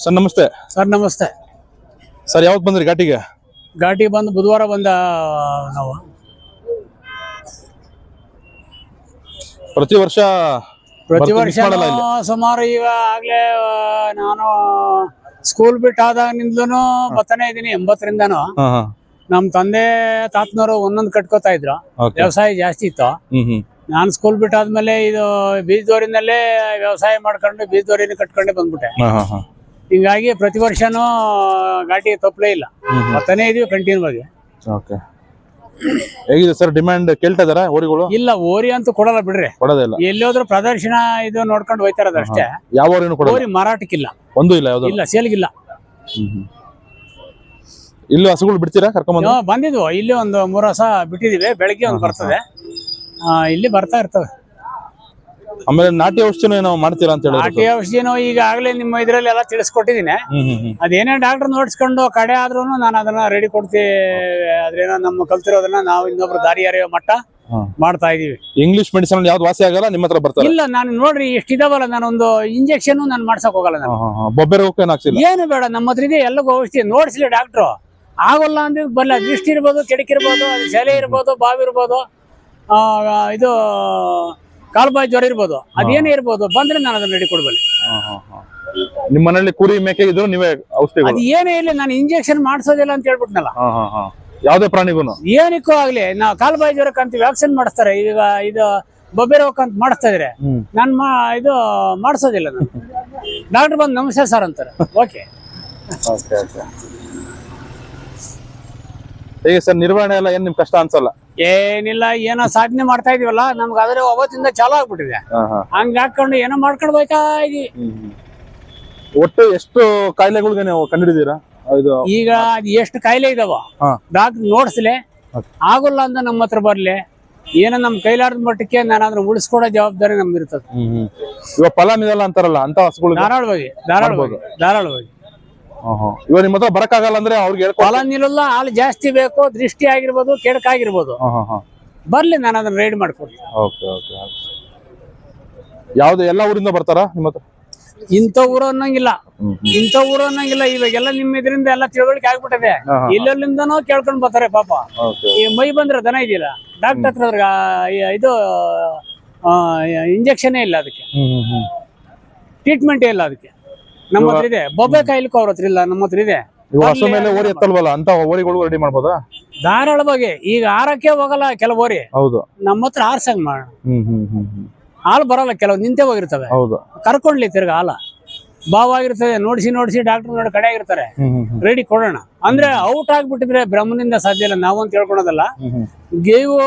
Sir ನಮಸ್ತೆ. Sir ನಮಸ್ತೆ. Sir ಯಾವತ್ತು ಬಂದ್ರಿ ಘಾಟಿಗೆ? ಘಾಟಿ ಬಂದು ಬುಧವಾರ ಬಂದ ನಾವು. ಪ್ರತಿ ವರ್ಷ ಸುಮಾರು ಈಗ ಆಗ್ಲೇ ನಾನು ಸ್ಕೂಲ್ ಬಿಟ್ಟಾದಾಗಿನಿಂದಲೂ ಬರ್ತಾನೆ ಇದೀನಿ. 80ರಿಂದನೂ ನಮ್ ತಂದೆ ತಾತನವರು ಒಂದೊಂದು ಕಟ್ಕೋತಾ ಇದ್ರು. ವ್ಯವಸಾಯ ಜಾಸ್ತಿ ಇತ್ತು. ನಾನು ಸ್ಕೂಲ್ ಬಿಟ್ಟಾದ್ಮೇಲೆ ಇದು ಬೀಜದೋರಿನಲ್ಲೇ ವ್ಯವಸಾಯ ಮಾಡ್ಕೊಂಡು ಬೀಜದೋರಿನ ಕಟ್ಕೊಂಡೆ ಬಂದ್ಬಿಟ್ಟೆ. ಹಿಂಗಾಗಿ ಪ್ರತಿ ವರ್ಷನೂ ಘಾಟಿ ತಪ್ಪಲೇ ಇಲ್ಲ, ಬರ್ತಾನೆ ಇದೀವಿ ಕಂಟಿನ್ಯೂ ಆಗಿ. ಹೇಗಿದೆ ಸರ್ ಡಿಮ್ಯಾಂಡ್? ಕೇಳ್ತಾ ಇದಾರ ಓರಿಗಳು? ಇಲ್ಲ, ಓರಿ ಅಂತೂ ಕೊಡಲ್ಲ ಬಿಡ್ರಿ, ಕೊಡೋದಿಲ್ಲ. ಎಲ್ಲೋದ್ರು ಪ್ರದರ್ಶನ ಇದು ನೋಡ್ಕೊಂಡು ಹೋಯ್ತಾರದ ಅಷ್ಟೇ. ಯಾವ ಓರಿನೂ ಕೊಡಲ್ಲ? ಓರಿ ಮಾರಾಟಕ್ಕಿಲ್ಲ, ಒಂದು ಇಲ್ಲ, ಯಾವ್ದು ಇಲ್ಲ, ಸೇಲ್ಗಿಲ್ಲ. ಇಲ್ಲಿ ಹಸುಗಳು ಬಿಡ್ತೀರಾ? ಕರ್ಕೊಂಡ್ ಬಂದಿದ್ವು ಇಲ್ಲಿ ಒಂದು 3 ಹಸ ಬಿಟ್ಟಿದೀವಿ. ಬೆಳಗ್ಗೆ ಒಂದು ಬರ್ತದೆ, ಇಲ್ಲಿ ಬರ್ತಾ ಇರ್ತವೆ. ಆಮೇಲೆ ನಾಟಿ ಔಷಧಿನೂ ಏನೋ ಮಾಡ್ತೀರಾ ಅಂತ ಹೇಳಿ? ನಾಟಿ ಔಷಧಿನೂ ಈಗಾಗಲೇ ನಿಮ್ಮ ಇದ್ರಲ್ಲಿ ಎಲ್ಲ ತಿಳಿಸ್ಕೊಟ್ಟಿದ್ದೀನಿ. ಅದೇನೇ ಡಾಕ್ಟರ್ ನೋಡ್ಸ್ಕೊಂಡು ಕಡೆ ಆದ್ರೂ ನಾನು ಅದನ್ನ ರೆಡಿ ಕೊಡ್ತೀವಿ. ಅದ್ರೇನೋ ನಮ್ಮ ಕಲ್ತಿರೋದನ್ನ ನಾವು ಇನ್ನೊಬ್ರು ದಾರಿ ಎರೆಯೋ ಮಟ್ಟ ಮಾಡ್ತಾ ಇದೀವಿ. ಇಂಗ್ಲಿಷ್ ಮೆಡಿಸಿನ್ ಯಾವ್ದು ವಾಸಿ ಆಗಲ್ಲ ನಿಮ್ಮ ಹತ್ರ ಬರ್ತಾರೆ? ಇಲ್ಲ, ನಾನು ನೋಡ್ರಿ ಎಷ್ಟಿದಾವಲ್ಲ, ನಾನೊಂದು ಇಂಜೆಕ್ಷನ್ ನಾನು ಮಾಡ್ಸಕ್ ಹೋಗಲ್ಲ. ನಾನು ಬೊಬ್ಬೆ ರೋಗಕ್ಕೆ ಏನು ಬೇಡ, ನಮ್ಮ ಹತ್ರ ಇದೆ ಎಲ್ಲಗೂ ಔಷಧಿ. ನೋಡ್ಸ್ಲಿ ಡಾಕ್ಟ್ರು, ಆಗೋಲ್ಲ ಅಂದ್ರೆ ಬರಲ್ಲ. ದೃಷ್ಟಿ ಇರ್ಬೋದು, ಕೆಡಕಿರ್ಬೋದು, ಅದು ಸೆಲೆ ಇರ್ಬೋದು, ಬಾವಿ ಇರ್ಬೋದು, ಇದು ಕಾಲ್ಬಾಯಿ ಜ್ವರ ಇರ್ಬೋದು, ಅದೇನೇ ಇರ್ಬೋದು, ಬಂದ್ರೆ ನಾನು ಅದನ್ನ ರೆಡಿ ಕೊಡ್ಬಲ್ಲೆ. ನಿಮ್ಮ ಮನೇಲಿ ಕುರಿ ಮೇಕೆ ಇದ್ರು ನೀವೇ ಔಷಧಿ? ಅದು ಏನೇ ಇಲ್ಲ, ನಾನು ಇಂಜೆಕ್ಷನ್ ಮಾಡ್ಸೋದಿಲ್ಲ ಅಂತ ಹೇಳ್ಬಿಟ್ನಲ್ಲ. ಯಾವ್ದೇ ಪ್ರಾಣಿಗೂ ಏನಕ್ಕೂ ಆಗ್ಲಿ, ನಾವು ಕಾಲ್ಬಾಯಿ ಜ್ವರಕ್ಕೆ ಅಂತ ವ್ಯಾಕ್ಸಿನ್ ಮಾಡಿಸ್ತಾರೆ. ಈಗ ಇದು ಬೊಬ್ಬೆ ರೋಗಕ್ಕೆ ಅಂತ ಮಾಡಿಸ್ತಾ ಇದ್ರೆ ನಾನು ಇದು ಮಾಡಿಸೋದಿಲ್ಲ. ನಾನು ಡಾಕ್ಟರ್ ಬಂದು ನಮಸ್ತೆ ಸರ್ ಅಂತಾರೆ. ಓಕೆ. ಹೇಗೆ ಸರ್ ನಿರ್ವಹಣೆ ಎಲ್ಲ ಏನ್ ನಿಮ್ ಕಷ್ಟ ಅನ್ಸಲ್ಲ? ಏನಿಲ್ಲ, ಏನೋ ಸಾಧನೆ ಮಾಡ್ತಾ ಇದೀವಲ್ಲ, ನಮ್ಗೆ ಅದ್ರ ಅವತ್ತಿಂದ ಚಾಲು ಆಗ್ಬಿಟ್ಟಿದೆ. ಹಂಗ ಹಾಕೊಂಡು ಏನೋ ಮಾಡ್ಕೊಂಡು ಹೋಯ್ತಾ ಇದೀವಿ. ಒಟ್ಟು ಎಷ್ಟು ಕಾಯಿಲೆಗಳಿಗೆ ನೀವು ಕಂಡಿದ್ದೀರಾ? ಈಗ ಅದ್ ಎಷ್ಟು ಕಾಯಿಲೆ ಇದಾವ ಡಾಕ್ಟರ್ ನೋಡ್ಸ್ಲೆ, ಆಗೋಲ್ಲ ಅಂತ ನಮ್ಮ ಹತ್ರ ಬರ್ಲಿ. ಏನೋ ನಮ್ ಕೈಲಾರದ ಮಟ್ಟಕ್ಕೆ ನಾನು ಅದನ್ನ ಉಳಿಸ್ಕೊಡೋ ಜವಾಬ್ದಾರಿ ನಮ್ದು ಇರ್ತದೆ. ಇವಾಗ ಫಲಾನಿದಲ್ಲ ಅಂತಾರಲ್ಲ, ಅಂತ ಹಸುಗಳು ಧಾರಾಳವಾಗಿ ಧಾರಾಳವಾಗಿ ಇವಾಗ ನಿಮ್ಮ ಹತ್ರ ಬರಕ್ಕಾಗಲ್ಲ ಅಂದ್ರೆ ಅವ್ರಿಗೆ ಫಲ ನಿಲ್ಲಲ್ಲ, ಹಾಲು ಜಾಸ್ತಿ ಬೇಕು, ದೃಷ್ಟಿ ಆಗಿರ್ಬೋದು, ಕೆಡಕಾಗಿರ್ಬೋದು, ಬರ್ಲಿ, ನಾನು ಅದನ್ನ ರೆಡಿ ಮಾಡ್ಕೊಡ್ತೀನಿ. ಯಾವ್ದು ಎಲ್ಲ ಊರಿಂದ ಬರ್ತಾರ ನಿಮ್ಮ ಹತ್ರ? ಇಂಥ ಊರು ಅನ್ನಂಗಿಲ್ಲ, ಇವಾಗೆಲ್ಲ ನಿಮ್ಮ ಇದರಿಂದ ಎಲ್ಲ ತಿಳುವಳಿಕೆ ಆಗ್ಬಿಟ್ಟಿದೆ. ಇಲ್ಲಿಂದನೂ ಕೇಳ್ಕೊಂಡ್ ಬರ್ತಾರೆ ಪಾಪ. ಈ ಮೈ ಬಂದ್ರೆ ದನ ಇದೆಯಲ್ಲ, ಡಾಕ್ಟರ್ ಹತ್ರ ಇದು ಇಂಜೆಕ್ಷನ್ ಇಲ್ಲ, ಅದಕ್ಕೆ ಟ್ರೀಟ್ಮೆಂಟ್ ಇಲ್ಲ. ಅದಕ್ಕೆ ನಮ್ಮ ಹತ್ರ ಇದೆ. ಬೊಬ್ಬೆ ಕಾಯಿಲಿಕ್ಕೂ ಅವ್ರ ಹತ್ರ ಇಲ್ಲ, ನಮ್ಮ ಹತ್ರ ಇದೆ. ಓರಿ ಎತ್ತಲ್ವಲ್ಲ, ಅಂತ ಓರಿಗಳು ರೆಡಿ ಮಾಡ್ಬೋದಾ? ಧಾರಾಳವಾಗಿ. ಈಗ ಆರಕ್ಕೆ ಹೋಗಲ್ಲ ಕೆಲವು ಓರಿ, ಹೌದು, ನಮ್ಮ ಹತ್ರ ಆರ್ಸಂಗ್ ಮಾಡ. ಹಾಲು ಬರಲ್ಲ, ಕೆಲವು ನಿಂತೆ ಹೋಗಿರ್ತವೆ. ಕರ್ಕೊಂಡ್ಲಿ ತಿರ್ಗ ಹಾಲ ಬಾವಾಗಿರ್ತದೆ. ನೋಡಿಸಿ ಡಾಕ್ಟರ್ ನೋಡಿ ಕಡೆ ಆಗಿರ್ತಾರೆ, ರೆಡಿ ಕೊಡೋಣ ಅಂದ್ರೆ. ಔಟ್ ಆಗ್ಬಿಟ್ಟಿದ್ರೆ ಬ್ರಹ್ಮನಿಂದ ಸಾಧ್ಯ ಇಲ್ಲ, ನಾವು ಅಂತ ಹೇಳ್ಕೊಳೋದಲ್ಲ. ಗೇವು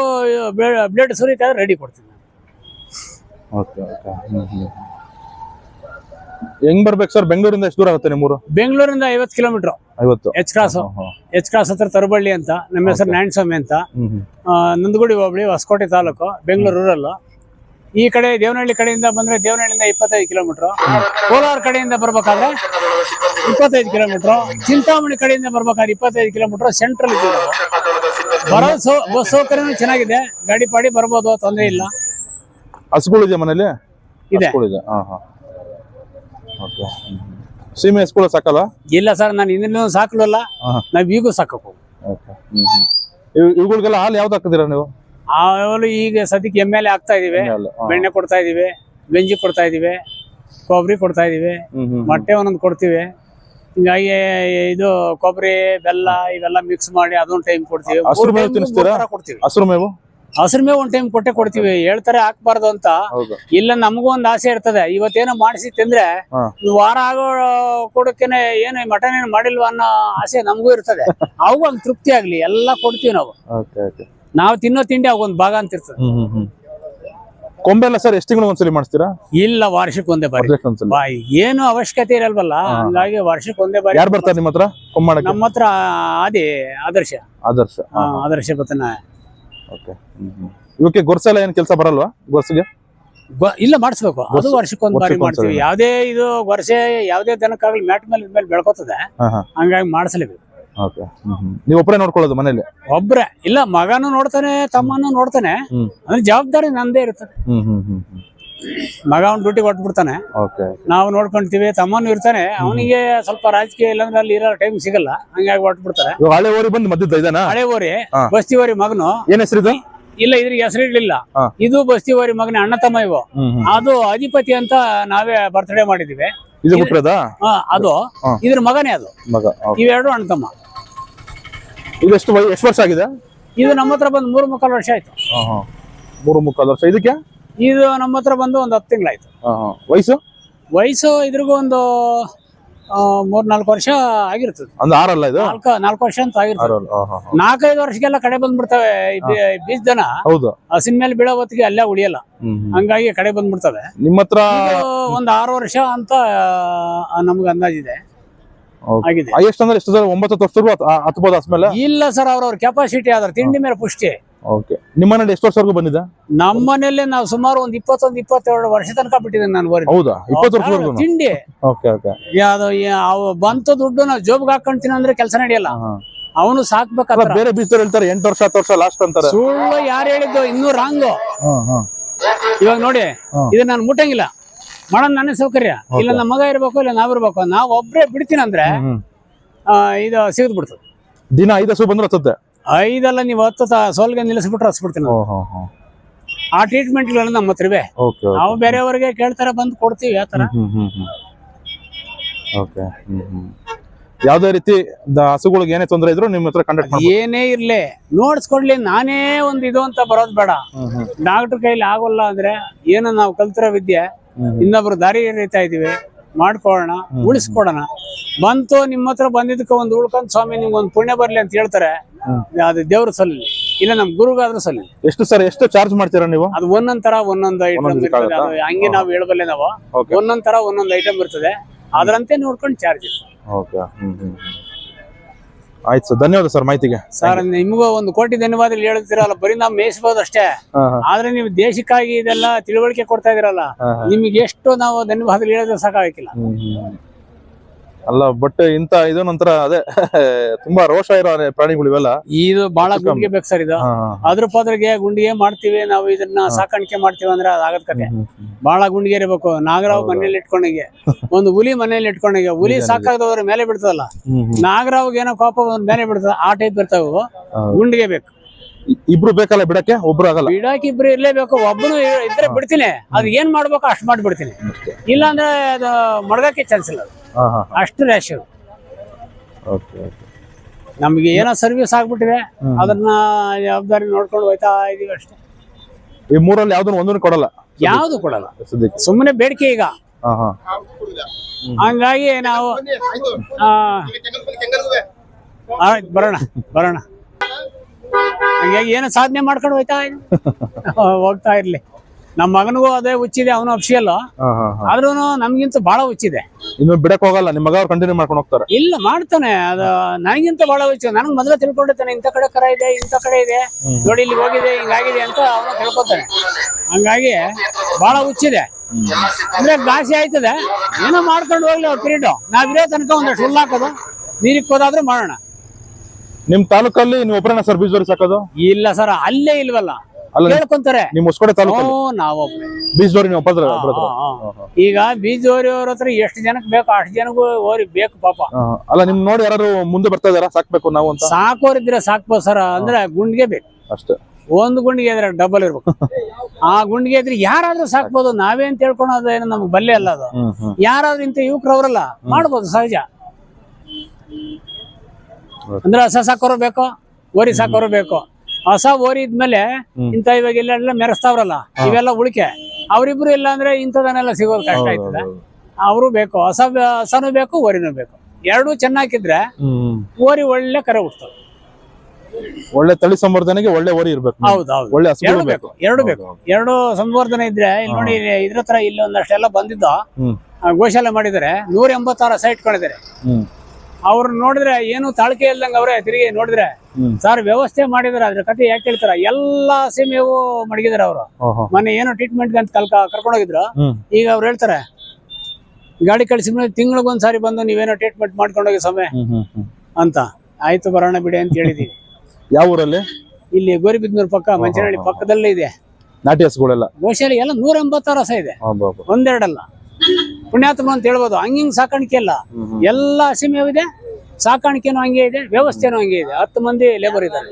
ಬ್ಲಡ್ ಸುರಿತಾ ರೆಡಿ ಕೊಡ್ತೀನಿ. ಹೆಂಗ್ ಬರ್ಬೇಕು ಸರ್? ಬೆಂಗಳೂರಿಂದ ಎಷ್ಟು ದೂರ ಆಗುತ್ತೆ ನಿಮ್ಮೂರು? ಬೆಂಗಳೂರಿಂದ 50 ಕಿಲೋಮೀಟರ್. ಎಚ್ ಕ್ರಾಸ್ ಹತ್ರ ತರಬಳ್ಳಿ ಅಂತ. ನಮ್ಮ ಹೆಸರು ನಾರಾಯಣಸ್ವಾಮಿ ಅಂತ. ನಂದಗುಡಿ ಹೋಬಳಿ, ಹೊಸಕೋಟೆ ತಾಲೂಕು, ಬೆಂಗಳೂರು ರೂರಲ್. ಈ ಕಡೆ ದೇವನಹಳ್ಳಿ ಕಡೆಯಿಂದ ಬಂದ್ರೆ ದೇವನಹಳ್ಳಿಯಿಂದ 25 ಕಿಲೋಮೀಟರ್. ಕೋಲಾರ ಕಡೆಯಿಂದ ಬರ್ಬೇಕಾದ್ರೆ 25 ಕಿಲೋಮೀಟರ್. ಚಿಂತಾಮಣಿ ಕಡೆಯಿಂದ ಬರ್ಬೇಕಾದ್ರೆ 25 ಕಿಲೋಮೀಟರ್. ಸೆಂಟ್ರಲ್ ಇದ್ದೀವಿ. ಬಸ್ ಸೌಕರ್ಯನೂ ಚೆನ್ನಾಗಿದೆ, ಗಾಡಿ ಪಾಡಿ ಬರ್ಬೋದು, ತೊಂದರೆ ಇಲ್ಲ. ಹಸುಗಳಿದೆ ಮನೇಲಿ? ಇದೆ. ಸೀಮೆ ಹಸುಗಳು ಸಾಕಲ್ಲ? ಇಲ್ಲ ಸರ್, ನಾನು ಇನ್ನೂ ಸಾಕಲಲ್ಲ, ನಾವ್ ಈಗೂ ಸಾಕಬೇಕು. ಇವುಗಳಿಗೆಲ್ಲ ಹಾಲು ಯಾವ್ದು ಹಾಕಿದೀರಾ ನೀವು? ಹಾಲು ಈಗ ಸದ್ಯಕ್ಕೆ ಎಮ್ಮೆ ಹಾಕ್ತಾ ಇದೀವಿ, ಬೆಣ್ಣೆ ಕೊಡ್ತಾ ಇದೀವಿ, ಗಂಜಿ ಕೊಡ್ತಾ ಇದೀವಿ, ಕೊಬ್ಬರಿ ಕೊಡ್ತಾ ಇದೀವಿ, ಮೊಟ್ಟೆ ಒಂದೊಂದು ಕೊಡ್ತೀವಿ. ಹಿಂಗಾಗಿ ಇದು ಕೊಬ್ಬರಿ ಬೆಲ್ಲ ಇವೆಲ್ಲ ಮಿಕ್ಸ್ ಮಾಡಿ ಅದೊಂದು ಟೈಮ್ ಕೊಡ್ತೀವಿ. ಹಸಿರು ಮೇವು ಒಂದ್ ಟೈಮ್ ಕೊಡ್ತೀವಿ. ಹೇಳ್ತಾರೆ ಹಾಕ್ಬಾರ್ದು ಅಂತ, ಇಲ್ಲ ನಮಗೂ ಒಂದ್ ಆಸೆ ಇರ್ತದೆ. ಇವತ್ತೇನೋ ಮಾಡಿಸಿ ತಿಂದ್ರೆ ವಾರ ಆಗೋ ಕೊಡಕ್ಕೇನೆ ಏನು ಮಟನ್ ಏನು ಮಾಡಿಲ್ವ ಅನ್ನೋ ಆಸೆ ನಮಗೂ ಇರ್ತದೆ. ಅವು ಹಂಗ್ ತೃಪ್ತಿ ಆಗ್ಲಿ ಎಲ್ಲ ಕೊಡ್ತೀವಿ ನಾವು. ನಾವು ತಿನ್ನೋ ತಿಂಡಿ ಅವಂದ್ ಭಾಗ ಅಂತ ಇರ್ತದೆ. ಕೊಂಬೆ ಎಲ್ಲ ಸರ್ ಎಷ್ಟು ತಿಂಗಳು ಒಂದ್ಸಲಿ ಮಾಡಿಸ್ತೀರಾ? ಇಲ್ಲ, ವರ್ಷಕ್ಕೆ ಒಂದೇ ಬಾರಿ. ಏನು ಅವಶ್ಯಕತೆ ಇರಲ್ವಲ್ಲ, ಹಂಗಾಗಿ ವರ್ಷಕ್ಕೆ ಒಂದೇ ಬಾರಿ. ಯಾರು ಬರ್ತಾರೆ ನಿಮ್ಮ ಹತ್ರ ಕೊಂಬ? ನಮ್ಮ ಹತ್ರ ಅದೇ ಆದರ್ಶ ಬತ್ತನ. ಇವಕ್ಕೆ ಗೊರ್ಸೆಲ್ಲ ಏನ್ ಕೆಲಸ ಬರಲ್ವಾ? ಗೊರ್ಸಿಗೆ ಇಲ್ಲ, ಮಾಡಿಸ್ಬೇಕು. ಅದು ವರ್ಷಕ್ಕೊಂದ್ ಬಾರಿ ಮಾಡ್ತೀವಿ. ಯಾವ್ದೇ ಇದು ವರ್ಷ ಯಾವ್ದೇ ದನಕ್ಕಾಗ್ಲಿ ಮ್ಯಾಟ್ ಮೇಲೆ ಬೆಳ್ಕೋತದೆ, ಹಂಗಾಗಿ ಮಾಡಿಸ್ಲೇಬೇಕು. ನೀವು ಒಬ್ಬರೇ ನೋಡ್ಕೊಳ್ಳೋದು ಮನೇಲಿ? ಒಬ್ರೆ ಇಲ್ಲ, ಮಗನು ನೋಡ್ತಾನೆ, ತಮ್ಮನು ನೋಡ್ತಾನೆ. ಅಂದ್ರೆ ಜವಾಬ್ದಾರಿ ನಂದೇ ಇರ್ತದೆ. ಮಗ ಅವ್ನ ಡ್ಯೂಟಿ ಕೊಟ್ಬಿಡ್ತಾನೆ, ಓಕೆ ನಾವು ನೋಡ್ಕೊಂತೀವಿ. ತಮ್ಮನು ಇರ್ತಾನೆ, ಅವನಿಗೆ ಸ್ವಲ್ಪ ರಾಜಕೀಯ ಇಲ್ಲಾಂದ್ರೆ ಅಲ್ಲಿ ಇರೋ ಟೈಮ್ ಸಿಗಲ್ಲ, ಹಂಗಾಗಿ ಹೊಟ್ಬಿಡ್ತಾರೆ. ಇವಾಗ ಹಳೆ ಓರಿ ಬಂದು ಮಧ್ಯದ ಇದನ್ನ ಹಳೆ ಓರಿ ಹಾ. ಬಸ್ತಿ ಓರಿ ಮಗನು. ಏನ್ ಹೆಸರು ಇದು? ಇಲ್ಲ, ಇದ್ರಿಗೆ ಹೆಸರಿಡ್ಲಿಲ್ಲ. ಹಾ. ಇದು ಬಸ್ತಿ ಓರಿ ಮಗನ ಅಣ್ಣ ತಮ್ಮ ಇವು. ಅದು ಅಧಿಪತಿ ಅಂತ ನಾವೇ ಬರ್ತ್ಡೇ ಮಾಡಿದೀವಿ. ಇದು ಹುಟ್ಟಿರೋದಾ? ಅದು ಹಾ. ಇದ್ರ ಮಗನೇ ಅದು. ಮಗ. ಇವೆರಡು ಅಣ್ಣ ತಮ್ಮ. ಇದು ಎಷ್ಟು ವರ್ಷ ಆಗಿದೆ? ಇದು ನಮ್ಮ ಹತ್ರ ಬಂದು 3.25 ವರ್ಷ ಆಯ್ತು. 3.25 ವರ್ಷ. ಇದಕ್ಕೆ ಇದು ನಮ್ಮ ಹತ್ರ ಬಂದು ಒಂದು 10 ತಿಂಗಳಾಯ್ತು. ವಯಸ್ಸು ಇದ್ರಿಗೂ ಒಂದು 3-4 ವರ್ಷ ಆಗಿರ್ತದೆ. ಒಂದು 6 ಅಲ್ಲ ಇದು? 4 ವರ್ಷ ಅಂತ ಆಗಿರ್ತದೆ. 4-5 ವರ್ಷಕ್ಕೆಲ್ಲ ಕಡೆ ಬಂದ್ಬಿಡ್ತವೆ. ಬೀಜದನ ಹೌದು, ಹಸಿನ ಮೇಲೆ ಬೀಳೋ ಹೊತ್ತಿಗೆ ಅಲ್ಲೇ ಉಳಿಯಲ್ಲ, ಹಂಗಾಗಿ ಕಡೆ ಬಂದ್ಬಿಡ್ತವೆ. ನಿಮ್ಮ ಹತ್ರ ಒಂದು 6 ವರ್ಷ ಅಂತ ನಮ್ಗೆ ಅಂದಾಜಿದೆ. ಆಗಿದೆ. ಎಷ್ಟು ಅಂದ್ರೆ ಎಷ್ಟು 9 ವರ್ಷದವರೆಗೂ ಹತ್ಬೋದು ಆಸ್ಮೇಲೆ? ಇಲ್ಲ ಸರ್, ಅವ್ರವ್ರ ಕೆಪಾಸಿಟಿ ಆದ್ರೆ ತಿಂಡಿ ಮೇಲೆ ಪುಷ್ಟಿ. ಓಕೆ. ನಿಮ್ಮ ಮನೇಲಿ ಎಷ್ಟು ವರ್ಷವರೆಗೂ ಬಂದಿದೆ? ನಮ್ಮ ಮನೇಲಿ ನಾವು ಸುಮಾರು ಒಂದು 21-22 ವರ್ಷ ತನಕ ಬಿಟ್ಟಿದ್ದೇನೆ ನಾನು. ಹೌದಾ? 20 ವರ್ಷವರೆಗೂ ತಿಂಡಿ. Okay okay. ಅವು ಬಂತು ದುಡ್ಡು ನಾವು ಜೋಬ್ಗೆ ಹಾಕೊಂತೀನಿ ಅಂದ್ರೆ ಕೆಲಸ ನಡೆಯಲ್ಲ. ಅವನು ಸಾಕ್ಬೇಕಲ್ಲ. ಬೇರೆ ಬೀಚ್ ಹೇಳ್ತಾರೆ 8 ವರ್ಷ 10 ವರ್ಷ ಲಾಸ್ಟ್ ಅಂತಾರೆ. ಸುಳ್ಳು ಯಾರು ಹೇಳಿದ್ದು? ಇನ್ನೂ ರಾಂಗು. ಇವಾಗ ನೋಡಿ, ಇದು ನಾನು ಮುಟ್ಟಂಗಿಲ್ಲ, ಮಾಡೋದ್ ನನ್ನ ಸೌಕರ್ಯ. ಇಲ್ಲ ನಮ್ಮ ಮಗ ಇರ್ಬೇಕು, ಇಲ್ಲ ನಾವಿರ್ಬೇಕು. ನಾವ್ ಒಬ್ರೇ ಬಿಡ್ತೀನಿ ಅಂದ್ರೆ ಇದು ಸಿಗದ್ ಬಿಡ್ತದೆ. ದಿನ 5 ಹಸು ಬಂದ್ರೆ ಹತ್ತುತ್ತೆ? 5 ಅಲ್ಲ, ನೀವು 10 ಸೋಲ್ಗೆ ನಿಲ್ಲಿಸ್ಬಿಟ್ರೆ ಹಸ್ಬಿಡ್ತೀನಿ. ಆ ಟ್ರೀಟ್ಮೆಂಟ್ಗಳೆಲ್ಲ ನಮ್ಮ ಹತ್ರ ಇವೆ. ನಾವು ಬೇರೆಯವ್ರಿಗೆ ಕೇಳ್ತಾರೆ, ಬಂದು ಕೊಡ್ತೀವಿ. ಆ ತರ ಯಾವ್ದೇ ರೀತಿ ಹಸುಗಳಿಗೆ ಏನೇ ತೊಂದರೆ ಇದ್ರು ನಿಮ್ಮ ಹತ್ರ ಕಾಂಟ್ಯಾಕ್ಟ್ ಮಾಡಿ. ಏನೇ ಇರ್ಲಿ ನೋಡ್ಸ್ಕೊಡ್ಲಿ. ನಾನೇ ಒಂದು ಇದು ಅಂತ ಬರೋದ್ ಬೇಡ. ಡಾಕ್ಟರ್ ಕೈಲಿ ಆಗೋಲ್ಲ ಅಂದ್ರೆ ಏನೋ ನಾವು ಕಲ್ತಿರೋ ವಿದ್ಯೆ ಇನ್ನೊಬ್ರು ದಾರಿ ಎರಿತಾ ಇದೀವಿ, ಮಾಡ್ಕೊಳ್ಳೋಣ, ಉಳಿಸ್ಕೊಡೋಣ. ಬಂತು ನಿಮ್ಮ ಹತ್ರ ಬಂದಿದ್ದಕ್ಕೆ ಒಂದು ಉಳ್ಕೊಂಡ್ ಸ್ವಾಮಿ ನಿಮ್ಗೆ ಒಂದು ಪುಣ್ಯ ಬರ್ಲಿ ಅಂತ ಹೇಳ್ತಾರೆ, ಅದು ದೇವ್ರ ಸಲ್ಲಿ, ಇಲ್ಲ ನಮ್ ಗುರುಗಾದ್ರೂ ಸಲ್ಲಿ. ಎಷ್ಟು ಸರ್, ಎಷ್ಟು ಚಾರ್ಜ್ ಮಾಡ್ತೀರಾ ನೀವು? ಅದು ಒಂದೊಂದ್ ತರ ಒಂದೊಂದು ಐಟಮ್ ಇರ್ತದೆ. ಅದು ಹಂಗೆ ನಾವು ಹೇಳಬಲ್ಲೆ ನಾವು. ಒಂದೊಂದ್ ತರ ಒಂದೊಂದು ಐಟಮ್ ಇರ್ತದೆ, ಅದರಂತೆ ನೋಡ್ಕೊಂಡು ಚಾರ್ಜ್. ಆಯ್ತು ಸರ್, ಧನ್ಯವಾದ ಸರ್ ಮಾಹಿತಿಗೆ. ಸರ್ ನಿಮ್ಗೂ 1 ಕೋಟಿ ಧನ್ಯವಾದ ಹೇಳ್ತಿರಲ್ಲ. ಬರೀ ನಾವು ಮೇಯಿಸಬಹುದು ಅಷ್ಟೇ, ಆದ್ರೆ ನೀವು ದೇಶಕ್ಕಾಗಿ ಇದೆಲ್ಲ ತಿಳುವಳಿಕೆ ಕೊಡ್ತಾ ಇದೀರಲ್ಲ, ನಿಮ್ಗೆ ಎಷ್ಟು ನಾವು ಧನ್ಯವಾದ ಹೇಳಿದ್ರೆ ಸಾಕಾಗಿಲ್ಲ. ಅಲ್ಲ ಬಟ್ ಇಂತ ಇದು ನಂತರ ಅದೇ ತುಂಬಾ ರೋಷ ಇರೋ ಪ್ರಾಣಿಗಳು ಇವೆಲ್ಲ. ಇದು ಬಹಳ ಗುಂಡಿಗೆ ಬೇಕು ಸರ್. ಇದು ಅದ್ರ ಪಾದ್ರಿಗೆ ಗುಂಡಿಗೆ ಮಾಡ್ತೀವಿ ನಾವು, ಇದನ್ನ ಸಾಕಾಣಿಕೆ ಮಾಡ್ತೀವಿ ಅಂದ್ರೆ ಅದಾಗದ ಕತೆ. ಬಹಳ ಗುಂಡಿಗೆ ಇರಬೇಕು. ನಾಗರಾವ್ ಮನೇಲಿ ಇಟ್ಕೊಂಡಂಗೆ, ಒಂದು ಹುಲಿ ಮನೇಲಿ ಇಟ್ಕೊಂಡಂಗೆ. ಹುಲಿ ಸಾಕಾಗದವ್ರ ಮೇಲೆ ಬಿಡ್ತದಲ್ಲ, ನಾಗರಾವ್ಗೆ ಏನೋ ಕೋಪ ಮೇಲೆ ಬಿಡ್ತದ, ಆ ಟೈಪ್ ಇರ್ತಾವ. ಗುಂಡಿಗೆ ಬೇಕು. ಇಬ್ರು ಬೇಕಲ್ಲ ಬಿಡಕ್ಕೆ? ಒಬ್ರು ಆಗಲ್ಲ. ಬಿಡಕ್ಕೆ ಇಬ್ರು ಇರ್ಲೇಬೇಕು. ಒಬ್ಬನು ಇದ್ರೆ ಬಿಡ್ತೀನಿ, ಅದ್ ಏನ್ ಮಾಡ್ಬೇಕು ಅಷ್ಟ್ ಮಾಡ್ಬಿಡ್ತೀನಿ. ಇಲ್ಲಾಂದ್ರೆ ಅದು ಮಡ್ಗಕ್ಕೆ ಚಾನ್ಸ್ ಇಲ್ಲ. ಅಷ್ಟು ರ್ಯಾಶ್. ನಮ್ಗೆ ಏನೋ ಸರ್ವಿಸ್ ಆಗ್ಬಿಟ್ಟಿದೆ, ಅದನ್ನ ಜವಾಬ್ದಾರಿ ನೋಡ್ಕೊಂಡು ಹೋಯ್ತಾ ಇದೀವಿ ಅಷ್ಟೇ. ಈ ಮೂರಲ್ಲಿ ಯಾವ್ದನ್ನ ಒಂದನ್ನು ಕೊಡಲ್ಲ? ಯಾವ್ದು ಕೊಡಲ್ಲ, ಸುಮ್ಮನೆ ಬೇಡಿಕೆ ಈಗ. ಹಂಗಾಗಿ ನಾವು ಬರೋಣ ಬರೋಣ ಹಂಗಾಗಿ ಏನೋ ಸಾಧನೆ ಮಾಡ್ಕೊಂಡು ಹೋಗ್ತಾ ಇರ್ಲಿ. ನಮ್ಮ ಮಗನಿಗೂ ಅದೇ ಹುಚ್ಚಿದೆ, ಅವನು ಅಫ್ಸಿಯಲ್. ಆದ್ರೂ ನಮ್ಗಿಂತ ಬಹಳ ಹುಚ್ಚಿದೆ. ಇನ್ನು ಬಿಡಕ್ ಹೋಗಲ್ಲ ನಿಮ್ಮ ಮಗ? ಅವ್ರು ಕಂಟಿನ್ಯೂ ಮಾಡ್ಕೊಂಡು ಹೋಗ್ತಾರೆ? ಇಲ್ಲ, ಮಾಡ್ತಾನೆ. ಅದು ನನಗಿಂತ ಬಹಳ ಹುಚ್ಚು. ನನಗ್ ಮೊದಲೇ ತಿಳ್ಕೊಂಡಿರ್ತಾನೆ, ಇಂಥ ಕಡೆ ಕರ ಇದೆ, ಇಂಥ ಕಡೆ ಇದೆ ನೋಡಿ, ಇಲ್ಲಿ ಹೋಗಿದೆ, ಹಿಂಗಾಗಿದೆ ಅಂತ ಅವನು ತಿಳ್ಕೊತಾನೆ. ಹಂಗಾಗಿ ಬಹಳ ಹುಚ್ಚಿದೆ. ಅಂದ್ರೆ ಗಾಸಿ ಆಯ್ತದೆ, ಏನೋ ಮಾಡ್ಕೊಂಡು ಹೋಗ್ಲಿ ಅವ್ರ ಪೀರಿಯಡ್. ನಾವಿರೋ ತನಕ ಒಂದಷ್ಟು ಹುಲ್ಲು ಹಾಕೋದು, ನೀರಿಗೆ ಹೋದಾದ್ರೂ ಮಾಡೋಣ. ನಿಮ್ ತಾಲೂಕಲ್ಲಿ ನೀವು ಒಬ್ಬರನ್ನ ಸರ್ ಬೀಜ ಸಾಕೋದು? ಇಲ್ಲ ಸರ್, ಅಲ್ಲೇ ಇಲ್ವಲ್ಲ, ಕೇಳ್ಕೊಂತಾರೆ. ನಿಮ್ ಹೊಸಕೋಟೆ ತಾಲೂಕು ನಾವು ಬೀಜದವ್ರಿ ನೀವು ಒಬ್ಬ? ಈಗ ಬೀಜದವ್ರಿ ಅವ್ರ ಹತ್ರ ಎಷ್ಟು ಜನಕ್ಕೆ ಬೇಕು ಅಷ್ಟು ಜನಗೂ ಓರಿ ಬೇಕು ಪಾಪ. ಅಲ್ಲ ನಿಮ್ ನೋಡಿ ಯಾರು ಮುಂದೆ ಬರ್ತಾ ಇದಾರ ಸಾಕ್ಬೇಕು ನಾವು ಅಂತ? ಸಾಕೋರಿದ್ರೆ ಸಾಕ್ಬೋದು ಸರ್, ಅಂದ್ರೆ ಗುಂಡಿಗೆ ಬೇಕು ಅಷ್ಟೇ. ಒಂದು ಗುಂಡಿಗೆ ಇದ್ರೆ ಡಬಲ್ ಇರ್ಬೇಕು. ಆ ಗುಂಡಿಗೆ ಇದ್ರೆ ಯಾರಾದ್ರೂ ಸಾಕ್ಬೋದು. ನಾವೇನ್ ತಿಳ್ಕೊಳೋದು ಏನು ನಮ್ಗೆ ಬಲ್ಲೆ ಅಲ್ಲ ಅದು. ಯಾರಾದ್ರೂ ಇಂತ ಯುವಕರವ್ರಲ್ಲ ಮಾಡ್ಬೋದು, ಸಹಜ. ಅಂದ್ರೆ ಹಸ ಸಾಕೋರು ಬೇಕು, ಓರಿ ಸಾಕೋರು ಬೇಕು. ಹೊಸ ಓರಿ ಇದ್ಮೇಲೆ ಇಂತ ಇವಾಗ ಇಲ್ಲೆಲ್ಲ ಮೆರೆಸ್ತಾವ್ರಲ್ಲ, ಇವೆಲ್ಲ ಉಳಿಕೆ. ಅವ್ರಿಬ್ರು ಇಲ್ಲ ಅಂದ್ರೆ ಇಂಥದನ್ನೆಲ್ಲ ಸಿಗೋದು ಕಷ್ಟ ಆಯ್ತದೆ. ಅವರು ಬೇಕು, ಹಸನೂ ಬೇಕು, ಓರಿನೂ ಬೇಕು. ಎರಡೂ ಚೆನ್ನಾಗಿದ್ರೆ ಓರಿ ಒಳ್ಳೆ ಕರೆ ಹುಡ್ತವೆ. ಒಳ್ಳೆ ತಳಿ ಸಂವರ್ಧನೆಗೆ ಒಳ್ಳೆ ಓರಿ ಇರ್ಬೇಕು. ಹೌದೌದು, ಒಳ್ಳೆ ಎರಡು ಬೇಕು, ಎರಡು ಬೇಕು. ಎರಡು ಸಂವರ್ಧನೆ ಇದ್ರೆ ಇಲ್ಲಿ ನೋಡಿ, ಇದ್ರ ತರ ಇಲ್ಲಿ ಒಂದಷ್ಟೆಲ್ಲ ಬಂದಿದ್ದು ಗೋಶಾಲೆ ಮಾಡಿದ್ದಾರೆ. 186 ಸೈಟ್ ಇಟ್ಕೊಂಡಿದ್ದಾರೆ. ಅವ್ರು ನೋಡಿದ್ರೆ ಏನು ತಾಳ್ಕೆ ಇಲ್ದಂಗ ಅವ್ರೆ ತಿರುಗಿ ನೋಡಿದ್ರೆ, ಸರ್ ವ್ಯವಸ್ಥೆ ಮಾಡಿದಾರೆ. ಅದ್ರ ಕತೆ ಯಾಕೆ ಹೇಳ್ತಾರ, ಎಲ್ಲಾ ಸೀಮೆವು ಮಡಗಿದಾರೆ ಅವರು. ಮೊನ್ನೆ ಏನೋ ಟ್ರೀಟ್ಮೆಂಟ್ ಅಂತ ಕರ್ಕೊಂಡೋಗಿದ್ರು. ಈಗ ಅವ್ರು ಹೇಳ್ತಾರೆ, ಗಾಡಿ ಕಳಿಸಿ ತಿಂಗಳಿಗೊಂದ್ಸಾರಿ ಬಂದು ನೀವೇನೋ ಟ್ರೀಟ್ಮೆಂಟ್ ಮಾಡ್ಕೊಂಡೋಗಿ ಸಮಯ ಅಂತ. ಆಯ್ತು ಬರೋಣ ಬಿಡಿ ಅಂತ ಹೇಳಿದೀವಿ. ಯಾವ ಊರಲ್ಲಿ? ಇಲ್ಲಿ ಗೋರಿಬಿದ್ನೂರ್ ಪಕ್ಕ, ಮಂಚನಹಳ್ಳಿ ಪಕ್ಕದಲ್ಲೇ ಇದೆ. ನಾಟಿ ಹಸುಗಳೆಲ್ಲ ಗೋಶಾಲೆ ಎಲ್ಲ 186 ಹಸ ಇದೆ, ಅಬ್ಬಬ್ಬ. ಒಂದೆರಡಲ್ಲ. ಪುಣ್ಯಾತ್ಮ ಅಂತ ಹೇಳ್ಬೋದು. ಹಂಗಿಂಗ್ ಸಾಕಾಣಿಕೆ ಇಲ್ಲ, ಎಲ್ಲ ಹಸಿಮೇವ್ ಇದೆ, ಸಾಕಾಣಿಕೆನೂ ಹಂಗೆ ಇದೆ, ವ್ಯವಸ್ಥೆನೂ ಹಂಗೆ ಇದೆ. 10 ಮಂದಿ ಲೇಬರ್ ಇದ್ದಾರೆ.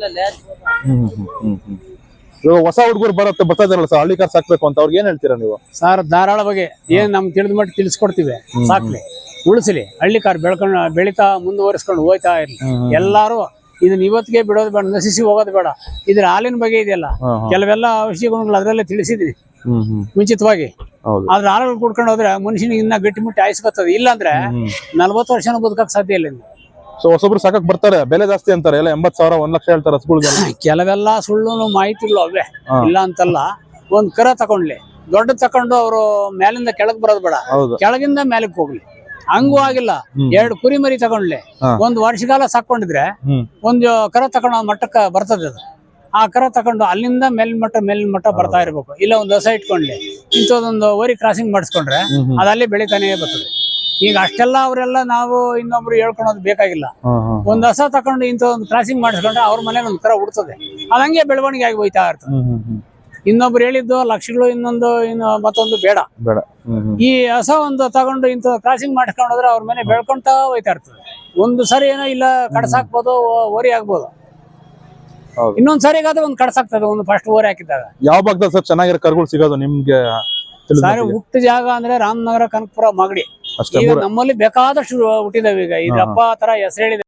ಇವಾಗ ಹೊಸ ಹುಡುಗರು ಬರ್ತಾ ಇದಾರಲ್ಲ ಸರ್, ಹಳ್ಳಿ ಕಾರ್ ಸಾಕ್ಬೇಕು ಅಂತ ಅವ್ರಿಗೆ ಏನ್ ಹೇಳ್ತೀರಾ ನೀವು? ಸರ್ ಧಾರಾಳ ಬಗ್ಗೆ ಏನ್ ನಮ್ಗೆ ತಿಳಿದ ಮಟ್ಟ ತಿಳಿಸ್ಕೊಡ್ತೀವಿ. ಸಾಕ್ಲಿ, ಉಳಿಸ್ಲಿ, ಹಳ್ಳಿ ಕಾರ್ ಬೆಳಿತಾ ಮುಂದುವರಿಸ್ಕೊಂಡು ಹೋಯ್ತಾ ಇರ್ಲಿ. ಎಲ್ಲಾರು ಇದನ್ನ ಇವತ್ತಿಗೆ ಬಿಡೋದು ಬೇಡ, ನಶಿಸಿ ಹೋಗೋದು ಬೇಡ. ಇದ್ರ ಹಾಲಿನ ಬಗ್ಗೆ ಇದೆಯಲ್ಲ, ಕೆಲವೆಲ್ಲ ಔಷಧಿ ಗುಣಗಳು ಅದ್ರಲ್ಲೇ ತಿಳಿಸಿದ್ವಿ ಮುಂಚಿತವಾಗಿ. ಆದ್ರೆ ಹಾಲು ಕುಡ್ಕೊಂಡು ಹೋದ್ರೆ ಮನುಷ್ಯನಿಗೆ ಇನ್ನ ಗಟ್ಟಿಮುಟ್ಟಿ ಆಯ್ಸ್ ಬರ್ತದೆ. ಇಲ್ಲಾಂದ್ರೆ 40 ವರ್ಷನೂ ಬದುಕಕ್ ಸಾಧ್ಯ ಇಲ್ಲ. ಸೊ ಹೊಸಬ್ರು ಸಾಕಕ್ ಬರ್ತಾರೆ, ಬೆಲೆ ಜಾಸ್ತಿ ಅಂತಾರೆ, ಎಲ್ಲ 80,000 1 ಲಕ್ಷ ಹೇಳ್ತಾರೆ ಹಸುಗಳಿಗೆ. ಕೆಲವೆಲ್ಲ ಸುಳ್ಳು ಮಾಹಿತಿಗಳು ಅವೇ, ಇಲ್ಲ ಅಂತಲ್ಲ. ಒಂದ್ ಕರ ತಕೊಂಡ್ಲಿ, ದೊಡ್ಡ ತಕೊಂಡು ಅವ್ರು ಮೇಲಿಂದ ಕೆಳಗ್ ಬರೋದು ಬೇಡ, ಕೆಳಗಿಂದ ಮೇಲಕ್ ಹೋಗ್ಲಿ. ಹಂಗೂ ಆಗಿಲ್ಲ. 2 ಕುರಿ ಮರಿ ತಗೊಂಡ್ಲಿ, 1 ವರ್ಷಕಾಲ ಸಾಕೊಂಡಿದ್ರೆ ಒಂದು ಕರ ತಗೊಂಡು ಮಟ್ಟಕ್ಕೆ ಬರ್ತದೆ ಅದು. ಆ ಕರ ತಕೊಂಡು ಅಲ್ಲಿಂದ ಮೇಲಿನ ಮಟ್ಟ ಬರ್ತಾ ಇರ್ಬೇಕು. ಇಲ್ಲ ಒಂದು ಹಸ ಇಟ್ಕೊಂಡ್ಲಿ, ಇಂಥದೊಂದು ಓರಿ ಕ್ರಾಸಿಂಗ್ ಮಾಡಿಸ್ಕೊಂಡ್ರೆ ಅದಲ್ಲಿ ಬೆಳಿತಾನೆ ಬರ್ತದೆ. ಈಗ ಅಷ್ಟೆಲ್ಲ ಅವರೆಲ್ಲ ನಾವು ಇನ್ನೊಬ್ರು ಹೇಳ್ಕೊಳೋದು ಬೇಕಾಗಿಲ್ಲ. ಒಂದ್ ಹಸ ತಕೊಂಡು ಇಂಥ ಒಂದು ಕ್ರಾಸಿಂಗ್ ಮಾಡಿಸ್ಕೊಂಡ್ರೆ ಅವ್ರ ಮನೇಲಿ ಒಂದ್ ಕರ ಹುಡ್ತದೆ, ಅದಂಗೆ ಬೆಳವಣಿಗೆ ಆಗಿ ಹೋಯ್ತಾ ಇರ್ತದೆ. ಇನ್ನೊಬ್ರು ಹೇಳಿದ್ದು ಲಕ್ಷಗಳು, ಮತ್ತೊಂದು ಬೇಡ. ಈ ಹಸ ಒಂದು ತಗೊಂಡು ಇಂಥ ಕ್ರಾಸಿಂಗ್ ಮಾಡ್ಕೊಂಡು ಹೋದ್ರೆ ಅವ್ರ ಮನೆ ಬೆಳ್ಕೊಂತ ಹೋಯ್ತಾ ಇರ್ತದೆ. ಒಂದು ಸರಿ ಏನೋ ಇಲ್ಲ ಕಡ್ಸಾಕ್ಬೋದು, ಓರಿ ಆಗ್ಬೋದು. ಇನ್ನೊಂದ್ ಸರಿಗಾದ್ರೆ ಒಂದ್ ಕಡ್ಸಾಕ್ತದೆ, ಒಂದು ಫಸ್ಟ್ ಓರಿ ಹಾಕಿದಾಗ. ಯಾವ ಭಾಗದಲ್ಲಿ ಸರ್ ಚೆನ್ನಾಗಿರೋ ಕರುಗಳು ಸಿಗೋದು ನಿಮ್ಗೆ? ಸಾರಿ ಹುಟ್ಟು ಜಾಗ ಅಂದ್ರೆ ರಾಮನಗರ, ಕನಕಪುರ, ಮಾಗಡಿ. ಈಗ ನಮ್ಮಲ್ಲಿ ಬೇಕಾದಷ್ಟು ಹುಟ್ಟಿದಾವೆ. ಈಗ ಇದಪ್ಪ ತರ ಹೆಸರು ಹೇಳಿದೆ.